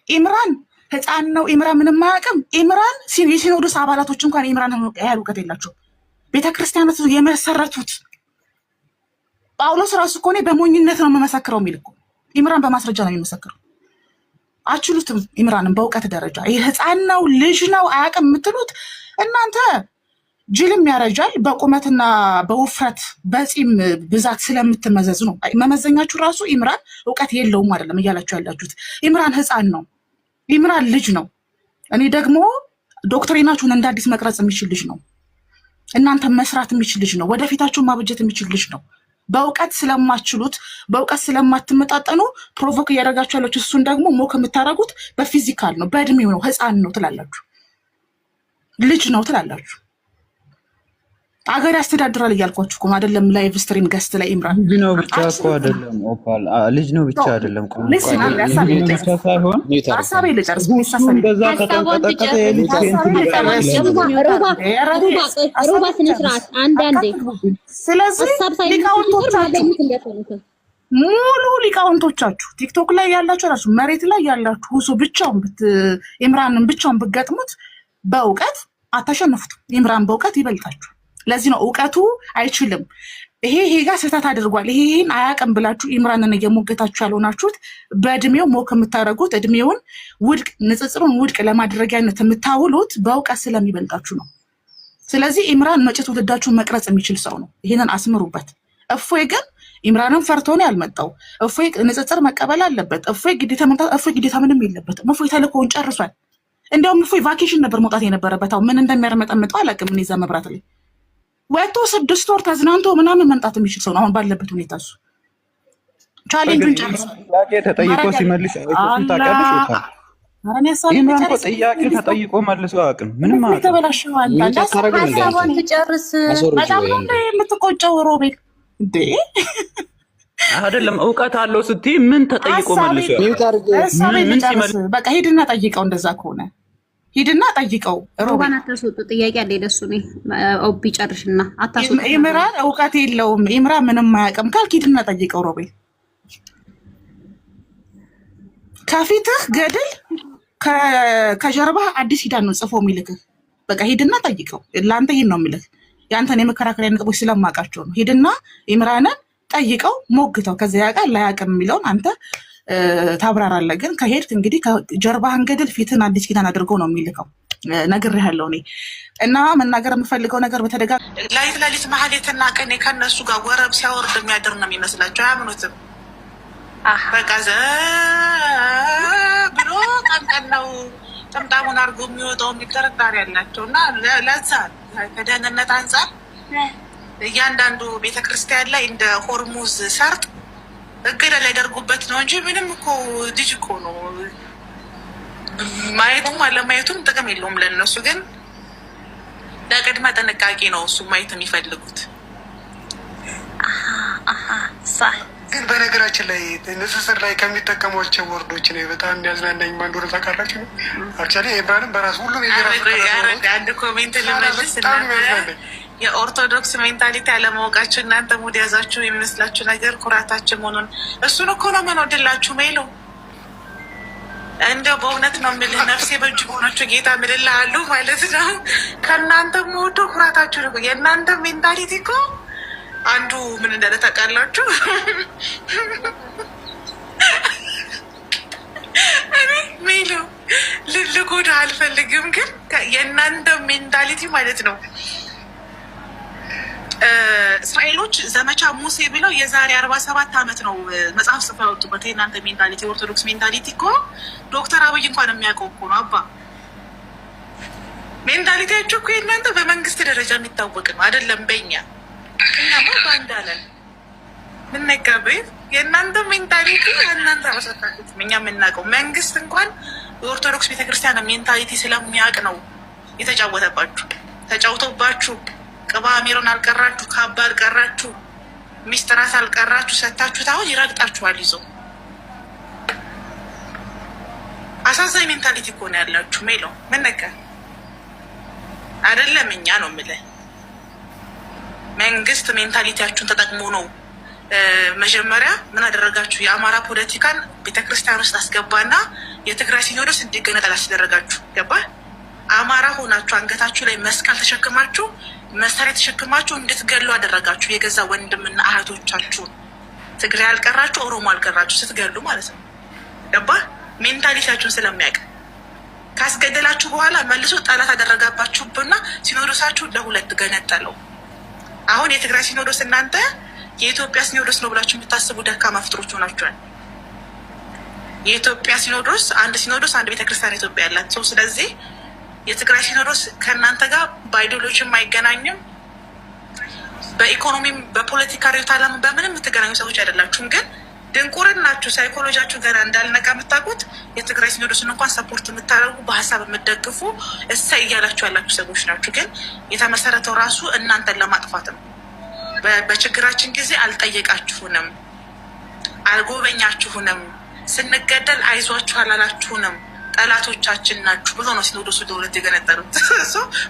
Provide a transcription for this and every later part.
ኢምራን ህፃን ነው። ኢምራን ምንም አያውቅም። ኢምራን የሲኖዶስ አባላቶች እንኳን ኢምራን ያህል እውቀት የላቸው። ቤተክርስቲያናት የመሰረቱት ጳውሎስ ራሱ እኮ እኔ በሞኝነት ነው የምመሰክረው የሚል እኮ ኢምራን በማስረጃ ነው የሚመሰክረው። አችሉትም ኢምራንን በእውቀት ደረጃ ይህ ህፃን ነው ልጅ ነው አያውቅም የምትሉት እናንተ ጅልም ያረጃል በቁመትና በውፍረት በፂም ብዛት ስለምትመዘዝ ነው። መመዘኛችሁ ራሱ ኢምራን እውቀት የለውም አይደለም እያላችሁ ያላችሁት። ኢምራን ህፃን ነው። ኢምራን ልጅ ነው። እኔ ደግሞ ዶክትሪናችሁን እንደ አዲስ መቅረጽ የሚችል ልጅ ነው። እናንተ መስራት የሚችል ልጅ ነው። ወደፊታችሁን ማበጀት የሚችል ልጅ ነው። በእውቀት ስለማትችሉት በእውቀት ስለማትመጣጠኑ ፕሮቮክ እያደረጋችሁ ያላችሁ እሱን ደግሞ ሞክ የምታደርጉት በፊዚካል ነው፣ በእድሜው ነው። ህፃን ነው ትላላችሁ፣ ልጅ ነው ትላላችሁ። አገር ያስተዳድራል እያልኳችሁ እኮ አይደለም። ላይቭ ስትሪም ገስት ላይ ኢምራን ልጅ ነው ብቻ እኮ አይደለም። ኦፓል ልጅ ነው ብቻ አይደለም። ሀሳቤ ልጨርስ። በዛ ከተንቀጠቀጠ የልጅ ሩባ ስነ ስርዓት አንዳንዴ። ስለዚህ ሙሉ ሊቃውንቶቻችሁ ቲክቶክ ላይ ያላችሁ ራሱ መሬት ላይ ያላችሁ ሁሱ ብቻውን ኢምራንን ብቻውን ብትገጥሙት በእውቀት አታሸንፉት። ኢምራን በእውቀት ይበልጣችሁ። ለዚህ ነው እውቀቱ አይችልም፣ ይሄ ጋር ስህተት አድርጓል፣ ይሄን አያውቅም ብላችሁ ኢምራንን እየሞገታችሁ ያልሆናችሁት በእድሜው ሞክ የምታደርጉት እድሜውን ውድቅ ንጽጽሩን ውድቅ ለማድረጊያነት የምታውሉት በእውቀት ስለሚበልጣችሁ ነው። ስለዚህ ኢምራን መጪ ትውልዳችሁን መቅረጽ የሚችል ሰው ነው። ይሄንን አስምሩበት። እፎይ ግን ኢምራንን ፈርቶ ነው ያልመጣው። እፎይ ንጽጽር መቀበል አለበት። እፎይ ግዴታ ምንም የለበትም። እፎይ ተልእኮውን ጨርሷል። እንዲያውም እፎይ ቫኬሽን ነበር መውጣት የነበረበት። አሁን ምን እንደሚያርመጠምጠው አላውቅም። እኔ እዛ መብራት ላይ ወጥቶ 6 ወር ተዝናንቶ ምናምን መምጣት የሚችል ሰው ነው አሁን ባለበት ሁኔታ። እሱ ቻሌንጁን ጨርሷል። ጥያቄ ተጠይቆ ሲመልስ አይተሽም ታውቂያለሽ? ኢምራን እኮ ጥያቄ ተጠይቆ መልሶ አያውቅም። ምንም ማለት ተበላሽዋል። ሀሳቧን ትጨርስ። በጣም ነው የምትቆጨው ሮቤል እንዴ? አይደለም እውቀት አለው ስትይ ምን ተጠይቆ መልሶ ምን ሲመልስ በቃ ሂድና ጠይቀው። እንደዛ ከሆነ ሂድና ጠይቀው። ሮባን አታስወጡ። ጥያቄ አለ ለሱ ነው። ኦቢ ጨርሽና አታስወጡ። ኢምራን እውቀት የለውም። ኢምራን ምንም አያውቅም ካልክ ሂድና ጠይቀው። ሮቤል ከፊትህ ገድል ከጀርባህ አዲስ ሂዳን ነው ጽፎ የሚልክህ። በቃ ሂድና ጠይቀው። ለአንተ ይሄን ነው የሚልህ። የአንተን የመከራከሪያ ነጥቦች ስለማውቃቸው ነው። ሂድና ኢምራንን ጠይቀው፣ ሞግተው። ከዚያ ያውቃል ላያውቅም የሚለውን አንተ ታብራራለህ። ግን ከሄድክ እንግዲህ ከጀርባህን ገድል ፊትን አዲስ ኪዳን አድርጎ ነው የሚልከው። ነግሬሃለሁ እኔ እና መናገር የምፈልገው ነገር በተደጋጋሚ ላይት ማህሌትና ቀኔ ከነሱ ጋር ወረብ ሲያወርድ የሚያድር ነው የሚመስላቸው። አያምኑትም። በቃ ብሎ ቀንቀን ነው ጠምጣሙን አድርጎ የሚወጣው የሚጠረጣሪ ያላቸው እና ለዛ ከደህንነት አንጻር እያንዳንዱ ቤተክርስቲያን ላይ እንደ ሆርሙዝ ሰርጥ እገዳ ላይ ያደርጉበት ነው እንጂ ምንም እኮ ልጅ እኮ ነው። ማየቱም አለማየቱም ጥቅም የለውም ለእነሱ። ግን ለቅድመ ጥንቃቄ ነው እሱ ማየት የሚፈልጉት። ግን በነገራችን ላይ ንጽጽር ላይ ከሚጠቀሟቸው ወርዶች ነው በጣም የሚያዝናናኝ ማንዶር ታውቃላችሁ ነው። አክቹዋሊ ኢምራንም በራሱ ሁሉም አንድ ኮሜንት ልመልስ። የኦርቶዶክስ ሜንታሊቲ አለማወቃችሁ እናንተ ሙድ ያዛችሁ የሚመስላችሁ ነገር ኩራታችን መሆኑን እሱን እኮ ነው የምንወድላችሁ። ሜሎ እንደው በእውነት ነው የምልህ፣ ነፍሴ በእጅ ሆናችሁ ጌታ ምልልሃሉ ማለት ነው። ከእናንተ ሞዶ ኩራታችሁ ነው። የእናንተ ሜንታሊቲ እኮ አንዱ ምን እንዳለ ታውቃላችሁ? እኔ ሜሎ ልጎዳ አልፈልግም፣ ግን የእናንተ ሜንታሊቲ ማለት ነው እስራኤሎች ዘመቻ ሙሴ ብለው የዛሬ 47 ዓመት ነው መጽሐፍ ጽፈው ያወጡበት። የእናንተ ሜንታሊቲ ኦርቶዶክስ ሜንታሊቲ እኮ ዶክተር አብይ እንኳን የሚያውቀው እኮ ነው። አባ ሜንታሊቲያችሁ እኮ የእናንተ በመንግስት ደረጃ የሚታወቅ ነው አይደለም? በእኛ እኛማ ባንዳለን ምን ነጋበይ የእናንተ ሜንታሊቲ የእናንተ አሰጣጡት እኛ የምናውቀው መንግስት እንኳን የኦርቶዶክስ ቤተክርስቲያን ሜንታሊቲ ስለሚያውቅ ነው የተጫወተባችሁ። ተጫውቶባችሁ ቅባ ሜሮን አልቀራችሁ፣ ካባ አልቀራችሁ፣ ሚስጥራት አልቀራችሁ፣ ሰታችሁት አሁን ይረግጣችኋል ይዞ። አሳዛኝ ሜንታሊቲ እኮ ነው ያላችሁ። ሜሎ ምን ነገር አይደለም እኛ ነው የምልህ። መንግስት ሜንታሊቲያችሁን ተጠቅሞ ነው መጀመሪያ ምን አደረጋችሁ? የአማራ ፖለቲካን ቤተክርስቲያን ውስጥ አስገባና የትግራይ ሲኖዶስ እንዲገነጠል አስደረጋችሁ። ገባ? አማራ ሆናችሁ አንገታችሁ ላይ መስቀል ተሸክማችሁ መሳሪያ ተሸክማችሁ እንድትገሉ አደረጋችሁ። የገዛ ወንድምና እህቶቻችሁን ትግራይ አልቀራችሁ ኦሮሞ አልቀራችሁ ስትገሉ ማለት ነው። ገባ? ሜንታሊቲያችሁን ስለሚያውቅ ካስገደላችሁ በኋላ መልሶ ጠላት አደረጋባችሁብና ሲኖዶሳችሁ ለሁለት ገነጠለው። አሁን የትግራይ ሲኖዶስ እናንተ የኢትዮጵያ ሲኖዶስ ነው ብላችሁ የምታስቡ ደካማ ፍጥሮች ሆናችኋል። የኢትዮጵያ ሲኖዶስ አንድ ቤተክርስቲያን ኢትዮጵያ ያላት ሰው። ስለዚህ የትግራይ ሲኖዶስ ከእናንተ ጋር በአይዲዮሎጂም አይገናኝም፣ በኢኮኖሚም በፖለቲካ ሪዮት ዓለም በምንም የምትገናኙ ሰዎች አይደላችሁም። ግን ድንቁርናችሁ ሳይኮሎጂያችሁ ገና እንዳልነቃ የምታውቁት የትግራይ ሲኖዶስን እንኳን ሰፖርት የምታደርጉ በሀሳብ የምትደግፉ እሰይ እያላችሁ ያላችሁ ሰዎች ናችሁ። ግን የተመሰረተው ራሱ እናንተን ለማጥፋት ነው። በችግራችን ጊዜ አልጠየቃችሁንም፣ አልጎበኛችሁንም፣ ስንገደል አይዟችሁ አላላችሁንም። ጠላቶቻችን ናችሁ ብሎ ነው ሲኖዶሱ ለሁለት የገነጠሉት።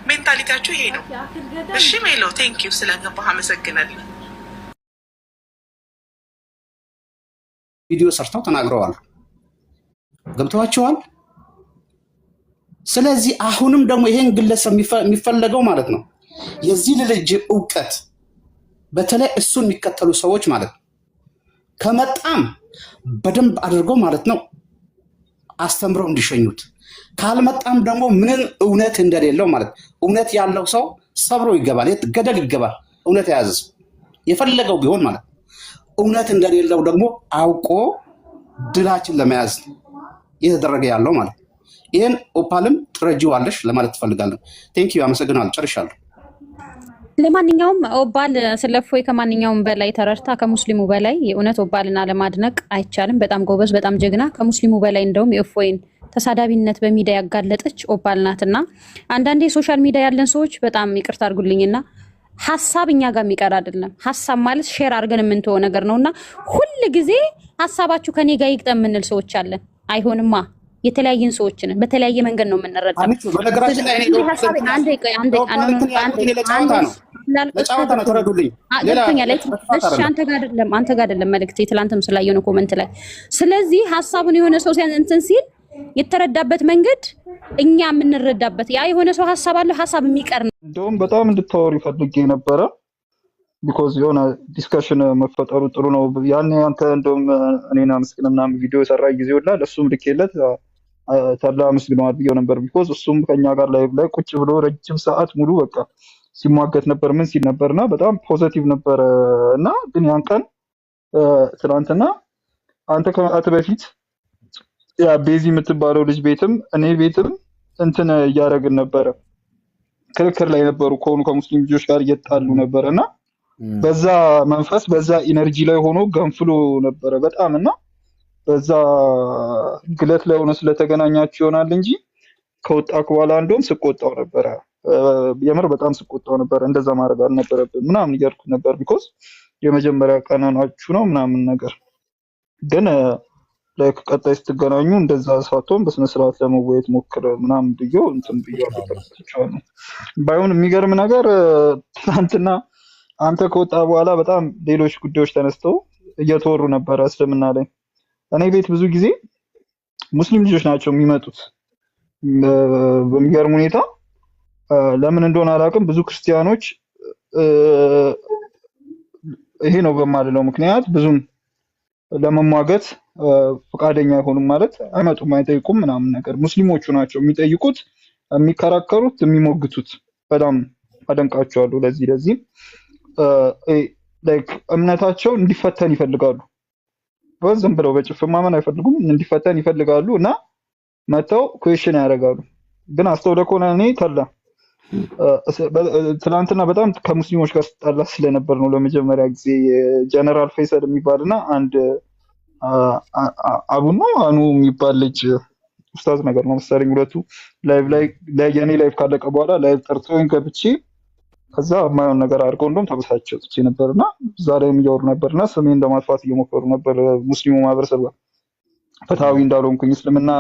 ሜንታሊቲያችሁ ይሄ ነው። እሺ ሜሎ ቴንኪው ስለገባህ አመሰግናለሁ። ቪዲዮ ሰርተው ተናግረዋል። ገብተዋቸዋል። ስለዚህ አሁንም ደግሞ ይሄን ግለሰብ የሚፈለገው ማለት ነው የዚህ ልጅ እውቀት በተለይ እሱን የሚከተሉ ሰዎች ማለት ነው ከመጣም በደንብ አድርገው ማለት ነው አስተምረው እንዲሸኙት፣ ካልመጣም ደግሞ ምንም እውነት እንደሌለው ማለት እውነት ያለው ሰው ሰብሮ ይገባል፣ ገደል ይገባል። እውነት የያዘ ሰው የፈለገው ቢሆን ማለት እውነት እንደሌለው ደግሞ አውቆ ድላችን ለመያዝ እየተደረገ ያለው ማለት ይህን ኦፓልም ትረጂዋለሽ ለማለት ትፈልጋለሁ። ቴንኪዩ አመሰግናለሁ። ጨርሻለሁ። ለማንኛውም ኦባል ስለፎይ ከማንኛውም በላይ ተረድታ ከሙስሊሙ በላይ የእውነት ኦባልና ለማድነቅ አይቻልም። በጣም ጎበዝ፣ በጣም ጀግና፣ ከሙስሊሙ በላይ እንደውም የእፎይን ተሳዳቢነት በሚዲያ ያጋለጠች ኦባል ናትና አንዳንዴ ሶሻል ሚዲያ ያለን ሰዎች በጣም ይቅርታ አድርጉልኝና ሀሳብ እኛ ጋር የሚቀር አይደለም። ሀሳብ ማለት ሼር አድርገን የምንተወው ነገር ነውና ሁሉ ጊዜ ሀሳባችሁ ከኔ ጋር ይግጠም የምንል ሰዎች አለን። አይሆንማ። የተለያየን ሰዎች ነን። በተለያየ መንገድ ነው የምንረዳው። በነገራችን ላይ ለጫወታ ነው ተረዱልኝ። አንተ ጋር አይደለም መልዕክቴ፣ ትላንትም ስላየው ነው ኮመንት ላይ። ስለዚህ ሀሳቡን የሆነ ሰው እንትን ሲል የተረዳበት መንገድ እኛ የምንረዳበት ያ የሆነ ሰው ሀሳብ አለ፣ ሀሳብ የሚቀር ነው። እንደውም በጣም እንድታወሪ ፈልጌ ነበረ። ቢኮዝ የሆነ ዲስከሽን መፈጠሩ ጥሩ ነው። ያኔ አንተ እንደውም እኔና ምስኪን ምናምን ቪዲዮ የሰራ ጊዜ ሁላ ለእሱም ልኬለት ተላ አመስግነዋል ብዬው ነበር። ቢኮዝ እሱም ከኛ ጋር ላይ ቁጭ ብሎ ረጅም ሰዓት ሙሉ በቃ ሲሟገት ነበር፣ ምን ሲል ነበርና በጣም ፖዚቲቭ ነበረ። እና ግን ያን ቀን ትናንትና አንተ ከመጣት በፊት ያ ቤዚ የምትባለው ልጅ ቤትም እኔ ቤትም እንትን እያደረግን ነበረ፣ ክርክር ላይ ነበሩ ከሆኑ ከሙስሊም ልጆች ጋር እየጣሉ ነበረ እና በዛ መንፈስ በዛ ኢነርጂ ላይ ሆኖ ገንፍሎ ነበረ በጣም እና በዛ ግለት ላይ ሆኖ ስለተገናኛችሁ ይሆናል እንጂ ከወጣክ በኋላ እንደውም ስቆጣው ነበረ። የምር በጣም ስቆጣው ነበር። እንደዛ ማድረግ አልነበረብን ምናምን እያልኩ ነበር። ቢኮዝ የመጀመሪያ ቀናናችሁ ነው ምናምን ነገር ግን ላይክ ቀጣይ ስትገናኙ እንደዛ ሳትሆን በስነ ስርዓት ለመወያየት ሞክር ምናምን ብዬው እንትን ብዬው ተቀጥቻለሁ። ባይሆን የሚገርም ነገር ትናንትና አንተ ከወጣ በኋላ በጣም ሌሎች ጉዳዮች ተነስተው እየተወሩ ነበረ እስልምና ላይ። እኔ ቤት ብዙ ጊዜ ሙስሊም ልጆች ናቸው የሚመጡት በሚገርም ሁኔታ። ለምን እንደሆነ አላውቅም። ብዙ ክርስቲያኖች ይሄ ነው በማለት ምክንያት ብዙም ለመሟገት ፈቃደኛ አይሆኑም ማለት አይመጡም፣ አይጠይቁም ምናምን ነገር። ሙስሊሞቹ ናቸው የሚጠይቁት፣ የሚከራከሩት፣ የሚሞግቱት። በጣም አደንቃቸዋለሁ። ለዚህ ላይክ እምነታቸው እንዲፈተን ይፈልጋሉ። ዝም ብለው በጭፍን ማመን አይፈልጉም፣ እንዲፈተን ይፈልጋሉ እና መተው ኩዌሽን ያደርጋሉ። ግን አስተውለህ ከሆነ እኔ ትናንትና በጣም ከሙስሊሞች ጋር ስጣላ ስለነበር ነው ለመጀመሪያ ጊዜ ጀነራል ፈይሰል የሚባልና አንድ አቡነ አኑ የሚባል ልጅ ኡስታዝ ነገር ነው መሰለኝ። ሁለቱ ላይቭ የኔ ላይቭ ካለቀ በኋላ ላይቭ ጠርቶኝ ገብቼ ከዛ የማይሆን ነገር አድርገው እንደውም ተበሳጭቼ ነበርና እዛ ላይ እያወሩ ነበርና ስሜን እንደማጥፋት እየሞከሩ ነበር ሙስሊሙ ማህበረሰብ ጋር ፍትሃዊ እንዳልሆንኩኝ እስልምና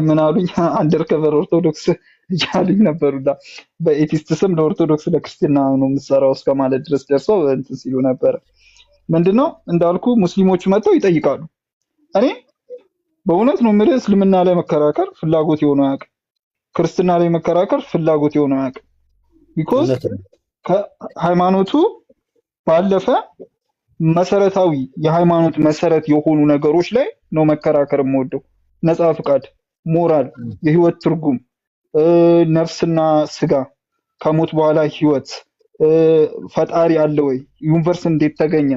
ምን አሉኝ አንደርከቨር ኦርቶዶክስ እያሉኝ ነበሩና በኤቲስት ስም ለኦርቶዶክስ ለክርስትና ነው የምትሰራው እስከ ማለት ድረስ ደርሰው እንትን ሲሉ ነበር። ምንድነው እንዳልኩ ሙስሊሞቹ መጥተው ይጠይቃሉ። እኔ በእውነት ነው የምልህ እስልምና ላይ መከራከር ፍላጎት የሆነ አያውቅም። ክርስትና ላይ መከራከር ፍላጎት የሆነ አያውቅም። ቢኮዝ ከሃይማኖቱ ባለፈ መሰረታዊ የሃይማኖት መሰረት የሆኑ ነገሮች ላይ ነው መከራከር የምወደው። ነፃ ፍቃድ፣ ሞራል፣ የህይወት ትርጉም፣ ነፍስና ስጋ፣ ከሞት በኋላ ህይወት፣ ፈጣሪ አለ ወይ፣ ዩኒቨርስ እንዴት ተገኘ፣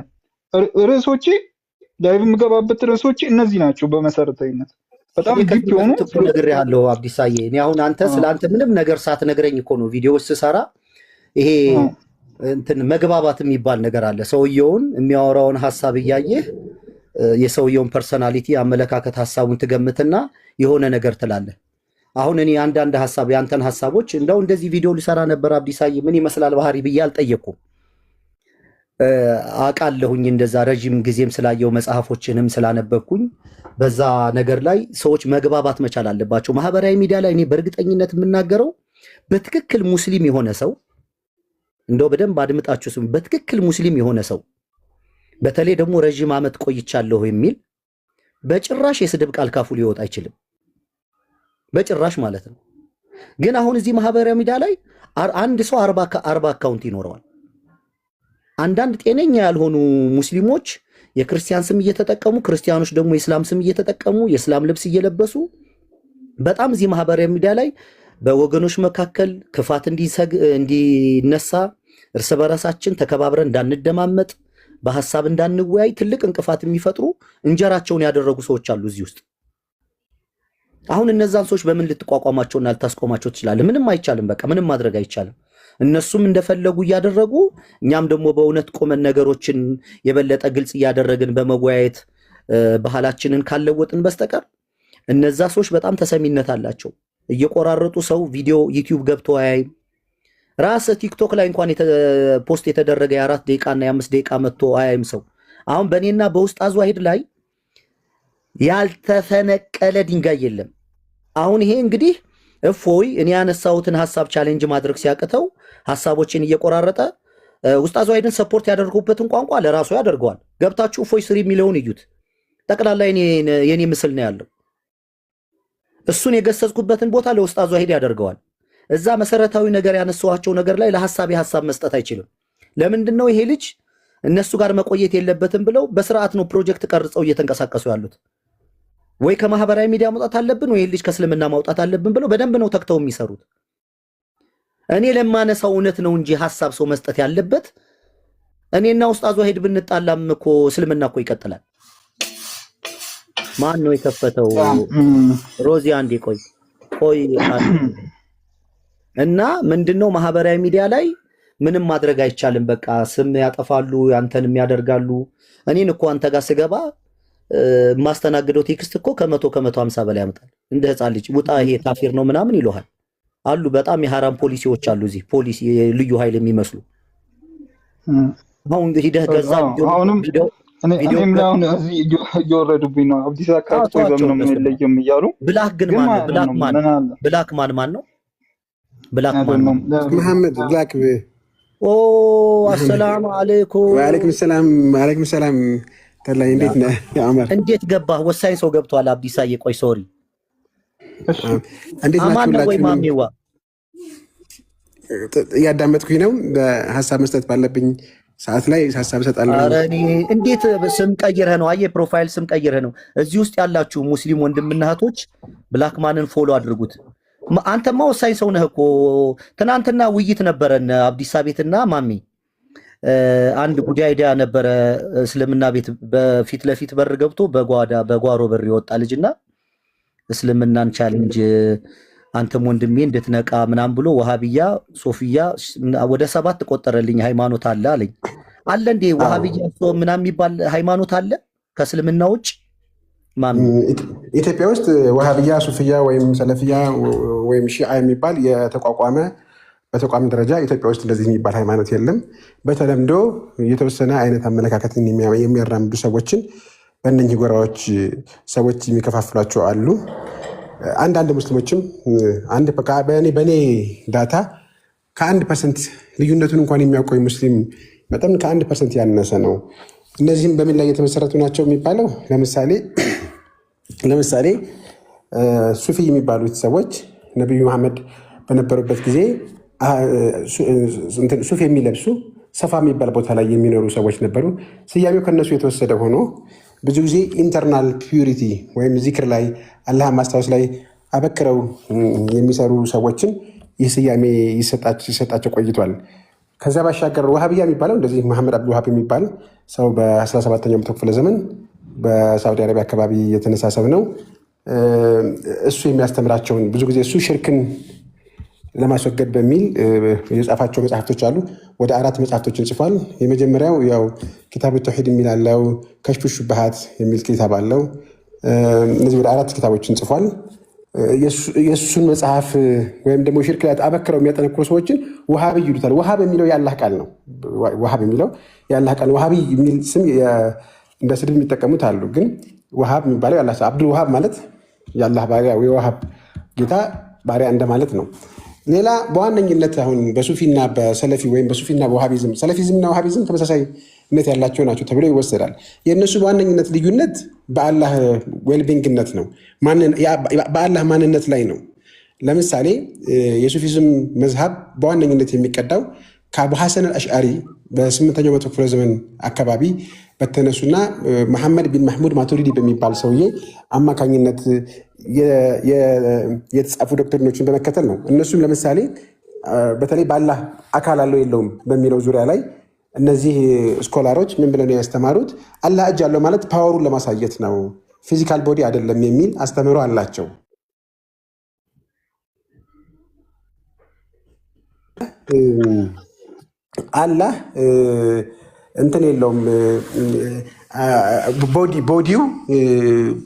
ርዕሶቼ ላይቭ የምገባበት ርዕሶቼ እነዚህ ናቸው በመሰረታዊነት። በጣም ዲፕ የሆኑ ነግሬሃለሁ አብዲሳዬ። እኔ አሁን አንተ ስለአንተ ምንም ነገር ሳትነግረኝ እኮ ነው ቪዲዮ ስሰራ ይሄ እንትን መግባባት የሚባል ነገር አለ። ሰውየውን የሚያወራውን ሐሳብ እያየህ የሰውየውን ፐርሰናሊቲ፣ አመለካከት፣ ሐሳቡን ትገምትና የሆነ ነገር ትላለህ። አሁን እኔ አንዳንድ ሐሳብ ያንተን ሐሳቦች እንደው እንደዚህ ቪዲዮ ሊሰራ ነበር አብዲሳዬ ምን ይመስላል ባህሪ ብዬ አልጠየቅኩም። አውቃለሁኝ እንደዛ ረጅም ጊዜም ስላየው መጽሐፎችንም ስላነበብኩኝ በዛ ነገር ላይ ሰዎች መግባባት መቻል አለባቸው። ማህበራዊ ሚዲያ ላይ እኔ በእርግጠኝነት የምናገረው በትክክል ሙስሊም የሆነ ሰው እንደው በደንብ አድምጣችሁ ስሙ። በትክክል ሙስሊም የሆነ ሰው በተለይ ደግሞ ረጅም ዓመት ቆይቻለሁ የሚል በጭራሽ የስድብ ቃል ካፉ ሊወጣ አይችልም። በጭራሽ ማለት ነው። ግን አሁን እዚህ ማህበራዊ ሚዲያ ላይ አንድ ሰው 40 አካውንት ይኖረዋል። አንዳንድ ጤነኛ ያልሆኑ ሙስሊሞች የክርስቲያን ስም እየተጠቀሙ፣ ክርስቲያኖች ደግሞ የእስላም ስም እየተጠቀሙ፣ የእስላም ልብስ እየለበሱ በጣም እዚህ ማህበራዊ ሚዲያ ላይ በወገኖች መካከል ክፋት እንዲነሳ፣ እርስ በራሳችን ተከባብረን እንዳንደማመጥ፣ በሐሳብ እንዳንወያይ ትልቅ እንቅፋት የሚፈጥሩ እንጀራቸውን ያደረጉ ሰዎች አሉ እዚህ ውስጥ። አሁን እነዛን ሰዎች በምን ልትቋቋማቸውና ልታስቆማቸው ትችላለህ? ምንም አይቻልም። በቃ ምንም ማድረግ አይቻልም። እነሱም እንደፈለጉ እያደረጉ እኛም ደግሞ በእውነት ቆመን ነገሮችን የበለጠ ግልጽ እያደረግን በመወያየት ባህላችንን ካለወጥን በስተቀር እነዛ ሰዎች በጣም ተሰሚነት አላቸው። እየቆራረጡ ሰው ቪዲዮ ዩቲዩብ ገብቶ አያይም። ራስ ቲክቶክ ላይ እንኳን ፖስት የተደረገ የ4 ደቂቃና የ5 ደቂቃ መጥቶ አያይም ሰው። አሁን በእኔና በውስጥ አዟሂድ ላይ ያልተፈነቀለ ድንጋይ የለም። አሁን ይሄ እንግዲህ እፎይ እኔ ያነሳሁትን ሐሳብ ቻሌንጅ ማድረግ ሲያቅተው ሐሳቦችን እየቆራረጠ ውስጥ አዟሂድን ሰፖርት ያደርጉበትን ቋንቋ ለራሱ ያደርገዋል። ገብታችሁ እፎይ ስሪ የሚለውን እዩት። ጠቅላላ የኔ ምስል ነው ያለው። እሱን የገሰጽኩበትን ቦታ ለውስጥ አዟሂድ ያደርገዋል። እዛ መሰረታዊ ነገር ያነሳኋቸው ነገር ላይ ለሐሳብ ሐሳብ መስጠት አይችልም። ለምንድን ነው ይሄ ልጅ እነሱ ጋር መቆየት የለበትም ብለው በስርዓት ነው ፕሮጀክት ቀርጸው እየተንቀሳቀሱ ያሉት። ወይ ከማህበራዊ ሚዲያ ማውጣት አለብን ወይ ልጅ ከእስልምና ማውጣት አለብን ብለው በደንብ ነው ተክተው የሚሰሩት። እኔ ለማነሳው እውነት ነው እንጂ ሐሳብ ሰው መስጠት ያለበት። እኔና ውስጥ አዟሂድ ብንጣላም እኮ እስልምና እኮ ይቀጥላል። ማን ነው የከፈተው? ሮዚ አንዴ ቆይ እና ምንድነው ማህበራዊ ሚዲያ ላይ ምንም ማድረግ አይቻልም። በቃ ስም ያጠፋሉ፣ ያንተንም ያደርጋሉ። እኔን እኮ አንተ ጋር ስገባ ማስተናግደው ቴክስት እኮ ከ150 በላይ ያመጣል። እንደ ህፃን ልጅ ውጣ ይሄ ካፊር ነው ምናምን ይሉሃል አሉ። በጣም የሐራም ፖሊሲዎች አሉ እዚህ ፖሊሲ ልዩ ኃይል የሚመስሉ። አሁን ሂደህ ገዛ ቪዲዮ እኔም ላይ አሁን እዚህ እየወረዱብኝ ነው። አብዲሳ ካርቶ ዘመን ነው የለየም እያሉ ብላክ ግን ማን ብላክ ማን ነው? ብላክ ማን ነው? መሐመድ ብላክ። ኦ አሰላሙ አለይኩም። ወአለይኩም ሰላም። ተላይ እንዴት ነህ ያማር? እንዴት ገባህ? ወሳኝ ሰው ገብቷል። አብዲሳዬ ቆይ ሶሪ። እንዴት አማን ነው ወይ ማሚዋ? እያዳመጥኩኝ ነው። በሐሳብ መስጠት ባለብኝ ሰዓት ላይ ሐሳብ እሰጣለሁ። ኧረ እኔ እንዴት ስም ቀይረህ ነው? አየህ ፕሮፋይል ስም ቀይረህ ነው። እዚህ ውስጥ ያላችሁ ሙስሊም ወንድምና እህቶች ብላክ ማንን ፎሎ አድርጉት። አንተማ ወሳኝ ሰው ነህ እኮ። ትናንትና ውይይት ነበረን አብዲሳ ቤትና ማሚ አንድ ጉዳይ አይዲያ ነበረ። እስልምና ቤት በፊት ለፊት በር ገብቶ በጓሮ በር ይወጣ ልጅና እስልምናን ቻሌንጅ አንተም ወንድሜ እንድትነቃ ምናምን ብሎ ወሃቢያ ሶፊያ ወደ 7 ቆጠረልኝ ሃይማኖት አለ አለኝ። አለ እንዴ ወሃቢያ ምናምን የሚባል ሃይማኖት አለ ከእስልምና ውጭ? ኢትዮጵያ ውስጥ ወሃቢያ ሱፍያ ወይም ሰለፍያ ወይም ሺዓ የሚባል የተቋቋመ በተቋም ደረጃ ኢትዮጵያ ውስጥ እንደዚህ የሚባል ሃይማኖት የለም። በተለምዶ የተወሰነ አይነት አመለካከትን የሚያራምዱ ሰዎችን በእነኚህ ጎራዎች ሰዎች የሚከፋፍሏቸው አሉ። አንዳንድ ሙስሊሞችም በእኔ ዳታ ከ1% ልዩነቱን እንኳን የሚያውቀው ሙስሊም መጠን ከ1% ያነሰ ነው። እነዚህም በምን ላይ የተመሰረቱ ናቸው የሚባለው ለምሳሌ ለምሳሌ ሱፊ የሚባሉት ሰዎች ነብዩ መሐመድ በነበሩበት ጊዜ ሱፍ የሚለብሱ ሰፋ የሚባል ቦታ ላይ የሚኖሩ ሰዎች ነበሩ። ስያሜው ከነሱ የተወሰደ ሆኖ ብዙ ጊዜ ኢንተርናል ፒዩሪቲ ወይም ዚክር ላይ አላህ ማስታወስ ላይ አበክረው የሚሰሩ ሰዎችን ይህ ስያሜ ይሰጣቸው ቆይቷል። ከዛ ባሻገር ወሃቢያ የሚባለው እንደዚህ መሐመድ አብዱል ወሃብ የሚባል ሰው በ17ኛው መቶ ክፍለ ዘመን በሳዑዲ አረቢያ አካባቢ የተነሳ ሰው ነው። እሱ የሚያስተምራቸውን ብዙ ጊዜ እሱ ሽርክን ለማስወገድ በሚል የጻፋቸው መጽሐፍቶች አሉ። ወደ 4 መጽሐፍቶችን ጽፏል። የመጀመሪያው ያው ኪታቡ ተውሂድ የሚል አለው። ከሽፉ ሹብሃት የሚል ኪታብ አለው። እነዚህ ወደ 4 ኪታቦችን ጽፏል። የእሱን መጽሐፍ ወይም ደግሞ ሽርክ ላይ አበክረው የሚያጠነክሩ ሰዎችን ወሃቢ ይሉታል። ወሃብ የሚለው የአላህ ቃል ነው። ወሃብ የሚለው የአላህ ቃል። ወሃቢ የሚል ስም እንደ ስድብ የሚጠቀሙት አሉ። ግን ወሃብ የሚባለው የአላህ አብዱል ወሃብ ማለት የአላህ ባሪያ የወሃብ ጌታ ባሪያ እንደማለት ነው። ሌላ በዋነኝነት አሁን በሱፊና በሰለፊ ወይም በሱፊና በውሃቢዝም ሰለፊዝምና ውሃቢዝም ተመሳሳይነት ያላቸው ናቸው ተብሎ ይወሰዳል። የእነሱ በዋነኝነት ልዩነት በአላህ ዌልቢንግነት ነው፣ በአላህ ማንነት ላይ ነው። ለምሳሌ የሱፊዝም መዝሃብ በዋነኝነት የሚቀዳው ከአቡ ሐሰን አልአሽዓሪ በ8ኛው መቶ ክፍለ ዘመን አካባቢ በተነሱና መሐመድ ቢን ማህሙድ ማቱሪዲ በሚባል ሰውዬ አማካኝነት የተጻፉ ዶክትሪኖችን በመከተል ነው። እነሱም ለምሳሌ በተለይ በአላህ አካል አለው የለውም በሚለው ዙሪያ ላይ እነዚህ ስኮላሮች ምን ብለው ነው ያስተማሩት? አላህ እጅ አለው ማለት ፓወሩን ለማሳየት ነው፣ ፊዚካል ቦዲ አይደለም የሚል አስተምህሮ አላቸው። አላህ እንትን የለውም ቦዲው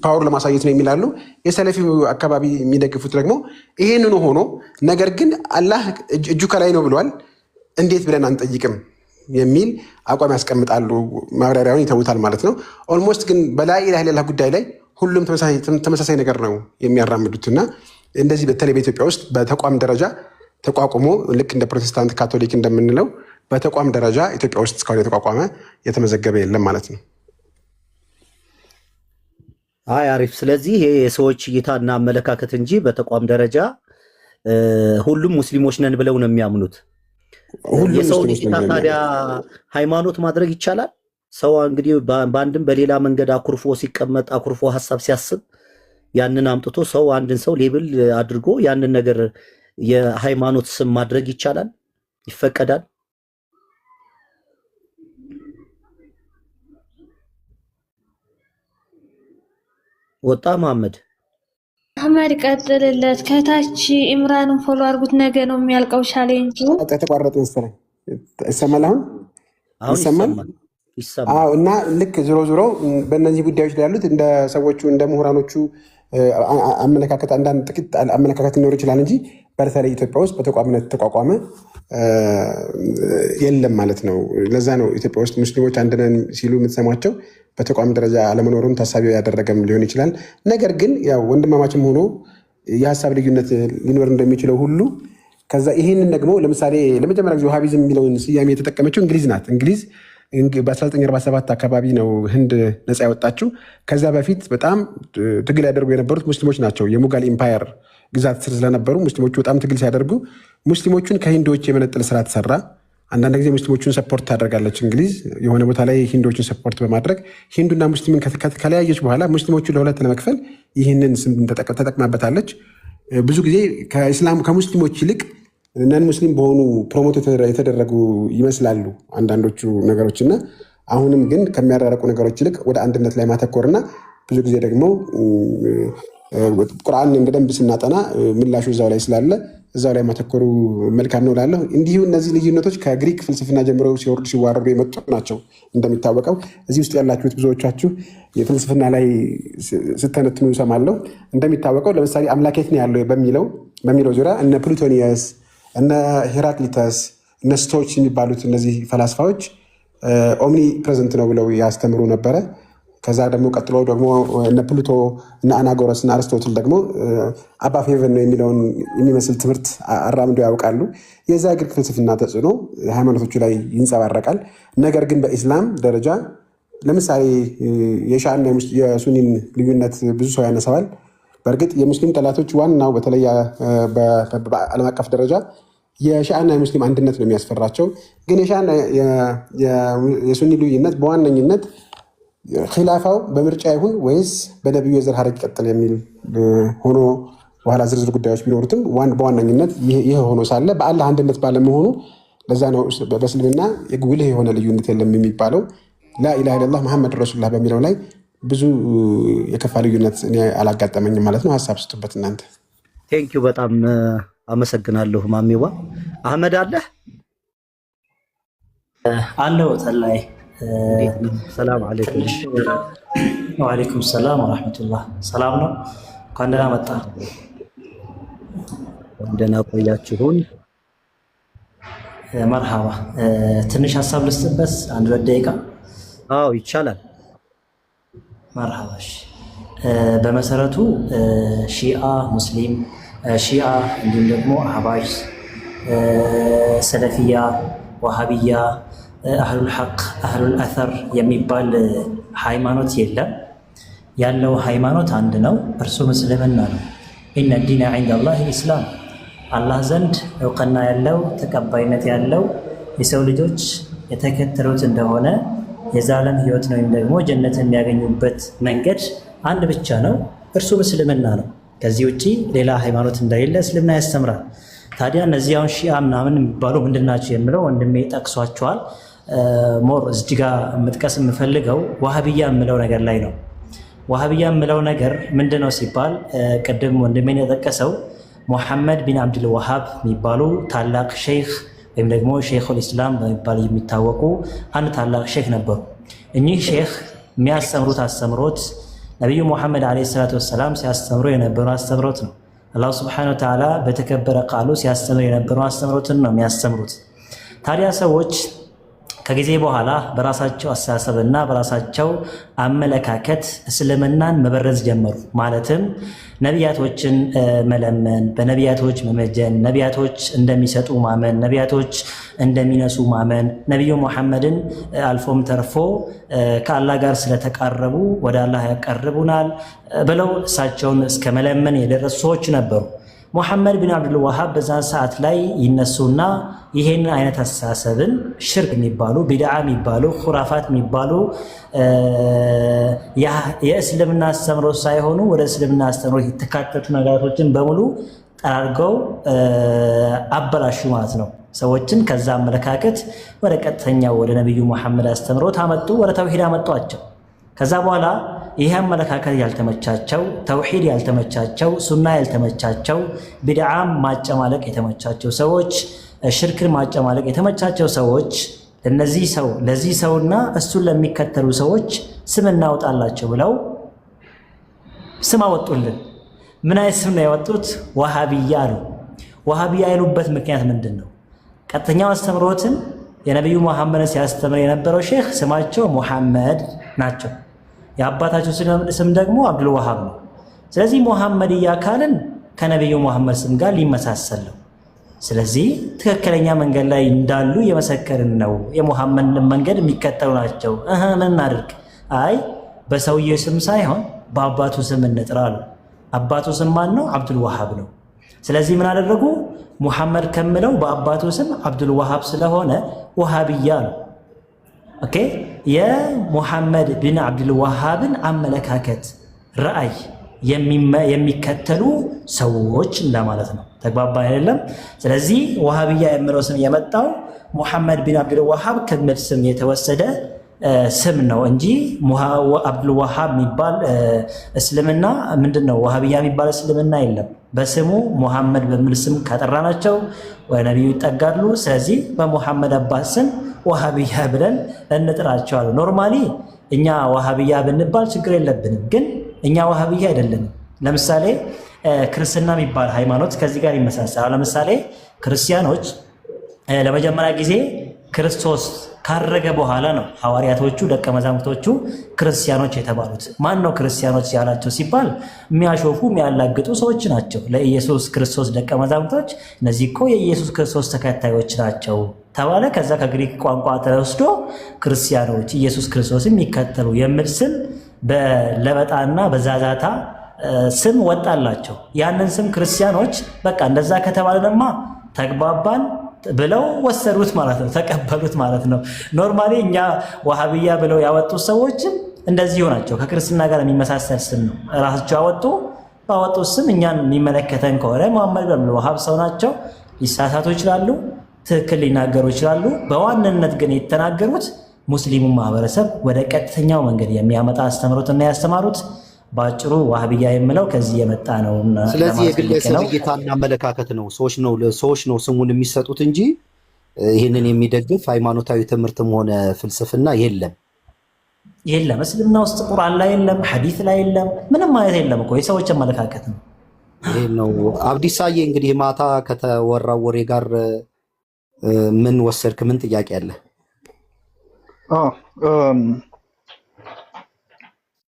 ፓወር ለማሳየት ነው የሚላሉ። የሰለፊው አካባቢ የሚደግፉት ደግሞ ይሄንኑ ሆኖ ነገር ግን አላህ እጁ ከላይ ነው ብሏል፣ እንዴት ብለን አንጠይቅም የሚል አቋም ያስቀምጣሉ። ማብራሪያውን ይተውታል ማለት ነው። ኦልሞስት ግን በላኢላሃ ኢለላህ ጉዳይ ላይ ሁሉም ተመሳሳይ ነገር ነው የሚያራምዱትና እንደዚህ በተለይ በኢትዮጵያ ውስጥ በተቋም ደረጃ ተቋቁሞ ልክ እንደ ፕሮቴስታንት ካቶሊክ እንደምንለው በተቋም ደረጃ ኢትዮጵያ ውስጥ እስካሁን የተቋቋመ የተመዘገበ የለም ማለት ነው። አይ አሪፍ። ስለዚህ ይሄ የሰዎች እይታና አመለካከት እንጂ በተቋም ደረጃ ሁሉም ሙስሊሞች ነን ብለው ነው የሚያምኑት። የሰውን እይታ ታዲያ ሃይማኖት ማድረግ ይቻላል? ሰው እንግዲህ በአንድም በሌላ መንገድ አኩርፎ ሲቀመጥ አኩርፎ ሀሳብ ሲያስብ ያንን አምጥቶ ሰው አንድን ሰው ሌብል አድርጎ ያንን ነገር የሃይማኖት ስም ማድረግ ይቻላል? ይፈቀዳል? ወጣ መሐመድ ቀጥልለት። ከታች ኢምራንን ፎሎ አድርጉት። ነገ ነው የሚያልቀው ቻሌንጁ። ተቋረጠ መሰለኝ። ይሰማል? አሁን ይሰማል። እና ልክ ዞሮ በእነዚህ ጉዳዮች ላይ ያሉት እንደ ሰዎቹ እንደ ምሁራኖቹ አመለካከት አንዳንድ ጥቂት አመለካከት ሊኖር ይችላል እንጂ በተለይ ኢትዮጵያ ውስጥ በተቋምነት ተቋቋመ የለም ማለት ነው። ለዛ ነው ኢትዮጵያ ውስጥ ሙስሊሞች አንድ ነን ሲሉ የምትሰሟቸው በተቋም ደረጃ አለመኖሩን ታሳቢ ያደረገም ሊሆን ይችላል። ነገር ግን ያው ወንድማማችም ሆኖ የሀሳብ ልዩነት ሊኖር እንደሚችለው ሁሉ ከዛ ይህንን ደግሞ ለምሳሌ ለመጀመሪያ ጊዜ ውሃቢዝም የሚለውን ስያሜ የተጠቀመችው እንግሊዝ ናት። እንግሊዝ በ1947 አካባቢ ነው ህንድ ነፃ ያወጣችው። ከዛ በፊት በጣም ትግል ያደርጉ የነበሩት ሙስሊሞች ናቸው። የሙጋል ኢምፓየር ግዛት ስር ስለነበሩ ሙስሊሞቹ በጣም ትግል ሲያደርጉ ሙስሊሞቹን ከሂንዶች የመነጠል ስራ ተሰራ። አንዳንድ ጊዜ ሙስሊሞቹን ሰፖርት ታደርጋለች እንግሊዝ የሆነ ቦታ ላይ ሂንዶችን ሰፖርት በማድረግ ሂንዱና ሙስሊምን ከለያየች በኋላ ሙስሊሞቹ ለሁለት ለመክፈል ይህንን ስም ተጠቅማበታለች። ብዙ ጊዜ ከሙስሊሞች ይልቅ ነን ሙስሊም በሆኑ ፕሮሞት የተደረጉ ይመስላሉ አንዳንዶቹ ነገሮች እና አሁንም ግን ከሚያራረቁ ነገሮች ይልቅ ወደ አንድነት ላይ ማተኮርና ብዙ ጊዜ ደግሞ ቁርአንን በደንብ ስናጠና ምላሹ እዛው ላይ ስላለ እዛው ላይ ማተኮሩ መልካም ነው እላለሁ። እንዲሁ እነዚህ ልዩነቶች ከግሪክ ፍልስፍና ጀምሮ ሲወርዱ ሲዋረዱ የመጡ ናቸው። እንደሚታወቀው እዚህ ውስጥ ያላችሁት ብዙዎቻችሁ የፍልስፍና ላይ ስተነትኑ እሰማለሁ። እንደሚታወቀው ለምሳሌ አምላክ የት ነው ያለው በሚለው ዙሪያ እነ ፕሉቶኒየስ እነ ሄራክሊተስ እነ ስቶች የሚባሉት እነዚህ ፈላስፋዎች ኦምኒ ፕሬዘንት ነው ብለው ያስተምሩ ነበረ። ከዛ ደግሞ ቀጥሎ ደግሞ እነ ፕሉቶ እነ አናጎረስ እና አርስቶትል ደግሞ አባፍ ሄቨን ነው የሚለውን የሚመስል ትምህርት አራምዶ ያውቃሉ። የዛ ግሪክ ፍልስፍና ተጽዕኖ ሃይማኖቶቹ ላይ ይንጸባረቃል። ነገር ግን በኢስላም ደረጃ ለምሳሌ የሻዕና የሱኒን ልዩነት ብዙ ሰው ያነሳዋል። በእርግጥ የሙስሊም ጠላቶች ዋናው በተለይ በዓለም አቀፍ ደረጃ የሻዕና የሙስሊም አንድነት ነው የሚያስፈራቸው። ግን የሻዕና የሱኒ ልዩነት በዋነኝነት ኺላፋው በምርጫ ይሁን ወይስ በነቢዩ የዘር ሐረግ ይቀጥል የሚል ሆኖ በኋላ ዝርዝር ጉዳዮች ቢኖሩትም በዋነኝነት ይህ ሆኖ ሳለ በአላህ አንድነት ባለመሆኑ ለዛ ነው በእስልምና ጉልህ የሆነ ልዩነት የለም የሚባለው። ላኢላሃ ኢለላህ መሐመድ ረሱሉላህ በሚለው ላይ ብዙ የከፋ ልዩነት እኔ አላጋጠመኝም ማለት ነው። ሀሳብ ስጡበት እናንተ። ቴንኪው በጣም አመሰግናለሁ። ማሜዋ አህመድ አለ አለው ተላይ ሰላም አለይኩም። ወአለይኩም ሰላም ወራህመቱላህ። ሰላም ነው። እንኳን ደህና መጣ። ደህና ቆያችሁን? መርሃባ። ትንሽ ሀሳብ ልስጥበት አንድ ደቂቃ? አዎ ይቻላል። መርሃባሽ። በመሰረቱ ሺአ ሙስሊም፣ ሺአ እንዲሁም ደግሞ አህባሽ፣ ሰለፊያ፣ ዋሃቢያ፣ አህሉል ሐቅ፣ አህሉል አተር የሚባል ሃይማኖት የለም። ያለው ሃይማኖት አንድ ነው፣ እርሱም እስልምና ነው። ኢነ ዲነ ዒንደላሂ ኢስላም፣ አላህ ዘንድ እውቅና ያለው ተቀባይነት ያለው የሰው ልጆች የተከተሉት እንደሆነ የዘላለም ሕይወት ነው ወይም ደግሞ ጀነት የሚያገኙበት መንገድ አንድ ብቻ ነው፣ እርሱም እስልምና ነው። ከዚህ ውጪ ሌላ ሃይማኖት እንደሌለ እስልምና ያስተምራል። ታዲያ እነዚህ አሁን ሺአ ምናምን የሚባሉ ምንድናቸው የምለው ወንድሜ ጠቅሷቸዋል። ሞር እዚህ ጋር መጥቀስ የምፈልገው ዋሃብያ የምለው ነገር ላይ ነው። ዋሃብያ የምለው ነገር ምንድነው ሲባል ቅድም ወንድሜን የጠቀሰው ሙሐመድ ቢን አብዱል ወሃብ የሚባሉ ታላቅ ሼክ ወይም ደግሞ ሼኹል ኢስላም በሚባል የሚታወቁ አንድ ታላቅ ሼክ ነበሩ። እኚህ ሼክ የሚያስተምሩት አስተምሮት ነቢዩ ሙሐመድ ዓለይሂ ሰላቱ ወሰላም ሲያስተምሩ የነበሩ አስተምሮት ነው። አላሁ ስብሓነሁ ወተዓላ በተከበረ ቃሉ ሲያስተምር የነበሩ አስተምሮትን ነው የሚያስተምሩት። ታዲያ ሰዎች ከጊዜ በኋላ በራሳቸው አስተሳሰብና በራሳቸው አመለካከት እስልምናን መበረዝ ጀመሩ። ማለትም ነቢያቶችን መለመን፣ በነቢያቶች መመጀን፣ ነቢያቶች እንደሚሰጡ ማመን፣ ነቢያቶች እንደሚነሱ ማመን፣ ነቢዩ ሙሐመድን አልፎም ተርፎ ከአላህ ጋር ስለተቃረቡ ወደ አላህ ያቀርቡናል ብለው እሳቸውን እስከ መለመን የደረሱ ሰዎች ነበሩ። ሙሐመድ ቢን አብዱል ወሃብ በዛ ሰዓት ላይ ይነሱና ይሄን አይነት አስተሳሰብን ሽርክ የሚባሉ ቢድዓ የሚባሉ ኹራፋት የሚባሉ የእስልምና አስተምሮት ሳይሆኑ ወደ እስልምና አስተምሮት የተካተቱ ነገራቶችን በሙሉ ጠራርገው አበላሹ ማለት ነው። ሰዎችን ከዛ አመለካከት ወደ ቀጥተኛው ወደ ነቢዩ ሙሐመድ አስተምሮት አመጡ፣ ወደ ተውሂድ አመጧቸው። ከዛ በኋላ ይህ አመለካከት ያልተመቻቸው፣ ተውሂድ ያልተመቻቸው፣ ሱና ያልተመቻቸው፣ ቢድዓም ማጨማለቅ የተመቻቸው ሰዎች፣ ሽርክን ማጨማለቅ የተመቻቸው ሰዎች ለዚህ ሰውና እሱን ለሚከተሉ ሰዎች ስም እናውጣላቸው ብለው ስም አወጡልን። ምን አይነት ስም ነው ያወጡት? ዋሃብያ አሉ። ዋሃብያ ያሉበት ምክንያት ምንድን ነው? ቀጥተኛው አስተምሮትን የነቢዩ ሙሐመድን ሲያስተምር የነበረው ሼክ ስማቸው ሙሐመድ ናቸው። የአባታቸው ስም ደግሞ አብዱል ወሃብ ነው። ስለዚህ ሙሐመድያ ካልን ከነቢዩ ሙሐመድ ስም ጋር ሊመሳሰል ነው። ስለዚህ ትክክለኛ መንገድ ላይ እንዳሉ የመሰከርን ነው። የሙሐመድ መንገድ የሚከተሉ ናቸው። ምን እናድርግ? አይ በሰውየው ስም ሳይሆን በአባቱ ስም እንጥራ አሉ። አባቱ ስም ማን ነው? አብዱል ወሃብ ነው። ስለዚህ ምን አደረጉ? ሙሐመድ ከምለው በአባቱ ስም አብዱል ወሃብ ስለሆነ ወሃብያ አሉ። ኦኬ፣ የሙሐመድ ቢን አብዱል ወሃብን አመለካከት ራእይ የሚከተሉ ሰዎች እንደማለት ነው። ተግባባ አይደለም? ስለዚህ ወሃብያ የሚለው ስም የመጣው ሙሐመድ ቢን አብዱል ወሃብ ከሚል ስም የተወሰደ ስም ነው እንጂ አብዱል ወሃብ የሚባል እስልምና ምንድነው? ወሃብያ የሚባል እስልምና የለም። በስሙ ሙሐመድ በሚል ስም ካጠራናቸው ወደ ነቢዩ ይጠጋሉ። ስለዚህ በሙሐመድ አባት ስም ወሃብያ ብለን እንጥራቸዋለን። ኖርማሊ እኛ ወሃብያ ብንባል ችግር የለብንም፣ ግን እኛ ወሃብያ አይደለንም። ለምሳሌ ክርስትና የሚባል ሃይማኖት ከዚህ ጋር ይመሳሰላል። ለምሳሌ ክርስቲያኖች ለመጀመሪያ ጊዜ ክርስቶስ ካረገ በኋላ ነው ሐዋርያቶቹ ደቀ መዛሙርቶቹ ክርስቲያኖች የተባሉት። ማን ነው ክርስቲያኖች ያላቸው ሲባል የሚያሾፉ የሚያላግጡ ሰዎች ናቸው። ለኢየሱስ ክርስቶስ ደቀ መዛሙርቶች እነዚህ እኮ የኢየሱስ ክርስቶስ ተከታዮች ናቸው ተባለ። ከዛ ከግሪክ ቋንቋ ተወስዶ ክርስቲያኖች ኢየሱስ ክርስቶስን የሚከተሉ የሚል ስም በለበጣና በዛዛታ ስም ወጣላቸው። ያንን ስም ክርስቲያኖች በቃ እንደዛ ከተባለንማ ተግባባን ብለው ወሰዱት ማለት ነው፣ ተቀበሉት ማለት ነው። ኖርማሊ እኛ ዋሃብያ ብለው ያወጡት ሰዎችም እንደዚሁ ናቸው። ከክርስትና ጋር የሚመሳሰል ስም ነው ራሳቸው ያወጡ። ባወጡት ስም እኛን የሚመለከተን ከሆነ መሐመድ ብን ወሃብ ሰው ናቸው፣ ሊሳሳቱ ይችላሉ፣ ትክክል ሊናገሩ ይችላሉ። በዋናነት ግን የተናገሩት ሙስሊሙ ማህበረሰብ ወደ ቀጥተኛው መንገድ የሚያመጣ አስተምሮትና ያስተማሩት በአጭሩ ዋሃብያ የምለው ከዚህ የመጣ ነው። ስለዚህ የግለሰብ እይታና አመለካከት ነው። ሰዎች ነው ስሙን የሚሰጡት እንጂ ይህንን የሚደግፍ ሃይማኖታዊ ትምህርትም ሆነ ፍልስፍና የለም። እስልምና ውስጥ ቁርአን ላይ የለም፣ ሐዲስ ላይ የለም፣ ምንም ማለት የለም እኮ የሰዎች አመለካከት ነው። ይሄ ነው። አብዲሳዬ እንግዲህ ማታ ከተወራው ወሬ ጋር ምን ወሰድክ? ምን ጥያቄ አለ?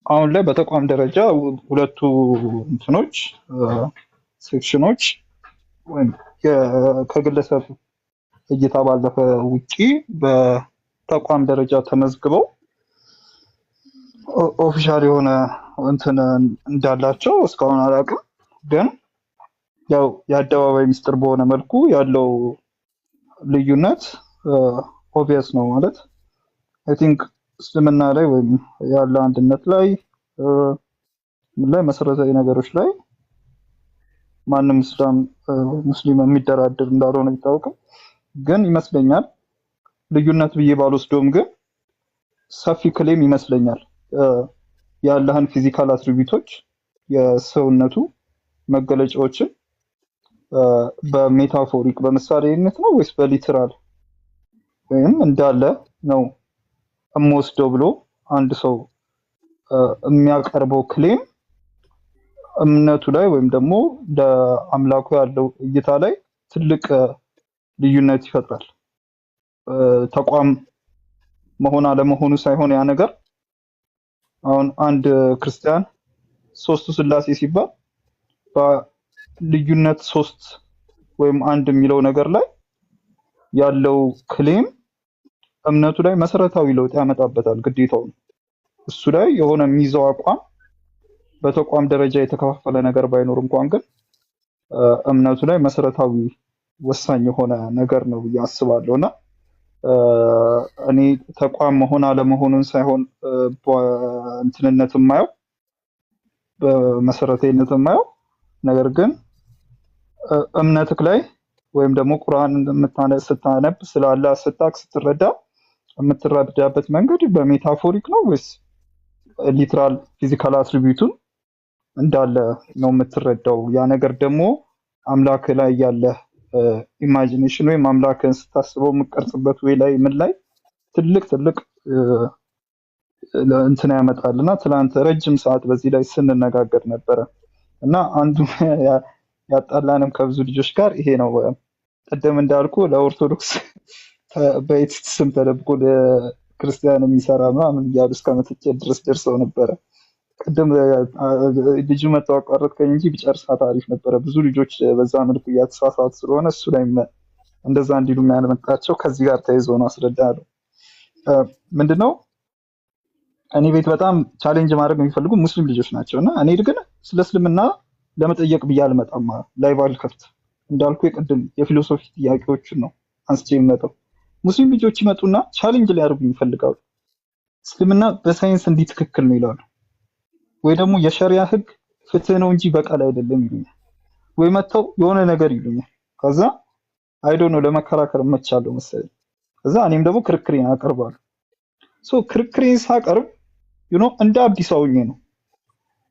አሁን ላይ በተቋም ደረጃ ሁለቱ እንትኖች ሴክሽኖች ወይም ከግለሰብ እይታ ባለፈ ውጪ በተቋም ደረጃ ተመዝግበው ኦፊሻል የሆነ እንትን እንዳላቸው እስካሁን አላውቅም። ግን ያው የአደባባይ ሚስጥር በሆነ መልኩ ያለው ልዩነት ኦብቪየስ ነው ማለት አይ ቲንክ እስልምና ላይ ወይም ያለ አንድነት ላይ መሰረታዊ ነገሮች ላይ ማንም ሙስሊም የሚደራደር እንዳልሆነ ይታወቃል። ግን ይመስለኛል ልዩነት ብዬ ባልወስደውም ግን ሰፊ ክሌም ይመስለኛል ያለህን ፊዚካል አትሪቢዩቶች የሰውነቱ መገለጫዎችን በሜታፎሪክ በምሳሌነት ነው ወይስ በሊትራል ወይም እንዳለ ነው እምወስደው ብሎ አንድ ሰው የሚያቀርበው ክሌም እምነቱ ላይ ወይም ደግሞ ለአምላኩ ያለው እይታ ላይ ትልቅ ልዩነት ይፈጥራል። ተቋም መሆን አለመሆኑ ሳይሆን ያ ነገር አሁን አንድ ክርስቲያን ሶስቱ ስላሴ ሲባል በልዩነት ሶስት ወይም አንድ የሚለው ነገር ላይ ያለው ክሌም እምነቱ ላይ መሰረታዊ ለውጥ ያመጣበታል። ግዴታው እሱ ላይ የሆነ የሚይዘው አቋም በተቋም ደረጃ የተከፋፈለ ነገር ባይኖር እንኳን ግን እምነቱ ላይ መሰረታዊ ወሳኝ የሆነ ነገር ነው ብዬ አስባለሁና እኔ ተቋም መሆን አለመሆኑን ሳይሆን በእንትንነት የማየው በመሰረታዊነት የማየው ነገር ግን እምነትክ ላይ ወይም ደግሞ ቁርአን ስታነብ ስለ አላህ ስታቅ ስትረዳ የምትረዳበት መንገድ በሜታፎሪክ ነው ወይስ ሊትራል ፊዚካል አትሪቢዩቱን እንዳለ ነው የምትረዳው? ያ ነገር ደግሞ አምላክ ላይ ያለ ኢማጂኔሽን ወይም አምላክን ስታስበው የምትቀርጽበት ወይ ላይ ምን ላይ ትልቅ እንትን ያመጣልና ትላንት ረጅም ሰዓት በዚህ ላይ ስንነጋገር ነበረ እና አንዱ ያጣላንም ከብዙ ልጆች ጋር ይሄ ነው። ቀደም እንዳልኩ ለኦርቶዶክስ በኤቲክስ ስም ተደብቆ ለክርስቲያን የሚሰራ ምናምን እያሉ እስከ መተቸት ድረስ ደርሰው ነበረ። ቀደም ልጁ መተው አቋረጥከኝ እንጂ ቢጨርሳት አሪፍ ነበረ። ብዙ ልጆች በዛ መልኩ እያተሳሳቱ ስለሆነ እሱ ላይ እንደዛ እንዲሉ የሚያመጣቸው ከዚህ ጋር ተይዞ ነው አስረዳለሁ። ምንድነው እኔ ቤት በጣም ቻሌንጅ ማድረግ የሚፈልጉ ሙስሊም ልጆች ናቸው እና እኔ ግን ስለ እስልምና ለመጠየቅ ብዬ አልመጣም። ላይቭ አልከፍት እንዳልኩ የቅድም የፊሎሶፊ ጥያቄዎችን ነው አንስቼ የምመጣው። ሙስሊም ልጆች ይመጡና ቻሌንጅ ሊያደርጉኝ ይፈልጋሉ። እስልምና በሳይንስ እንዲህ ትክክል ነው ይላሉ፣ ወይ ደግሞ የሸሪያ ህግ ፍትህ ነው እንጂ በቀል አይደለም ይሉኛል፣ ወይ መተው የሆነ ነገር ይሉኛል። ከዛ አይዶ ነው ለመከራከር መቻለው መሰለኝ። ከዛ እኔም ደግሞ ክርክሬን አቀርባለሁ። ክርክሬን ሳቀርብ እንደ አዲስ አውኜ ነው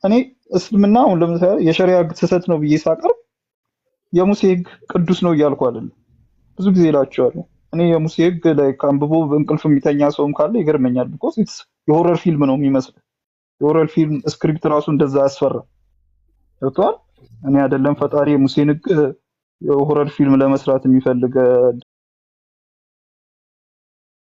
እኔ እስልምና አሁን ለምሳሌ የሸሪያ ህግ ስህተት ነው ብዬ ሳቀርብ የሙሴ ህግ ቅዱስ ነው እያልኩ አይደለም። ብዙ ጊዜ እላቸዋለሁ እኔ የሙሴ ህግ ላይ ከአንብቦ በእንቅልፍ የሚተኛ ሰውም ካለ ይገርመኛል። ቢኮዝ የሆረር ፊልም ነው የሚመስለው። የሆረር ፊልም ስክሪፕት ራሱ እንደዛ ያስፈራ ገብቷል። እኔ አይደለም ፈጣሪ የሙሴን ህግ የሆረር ፊልም ለመስራት የሚፈልግ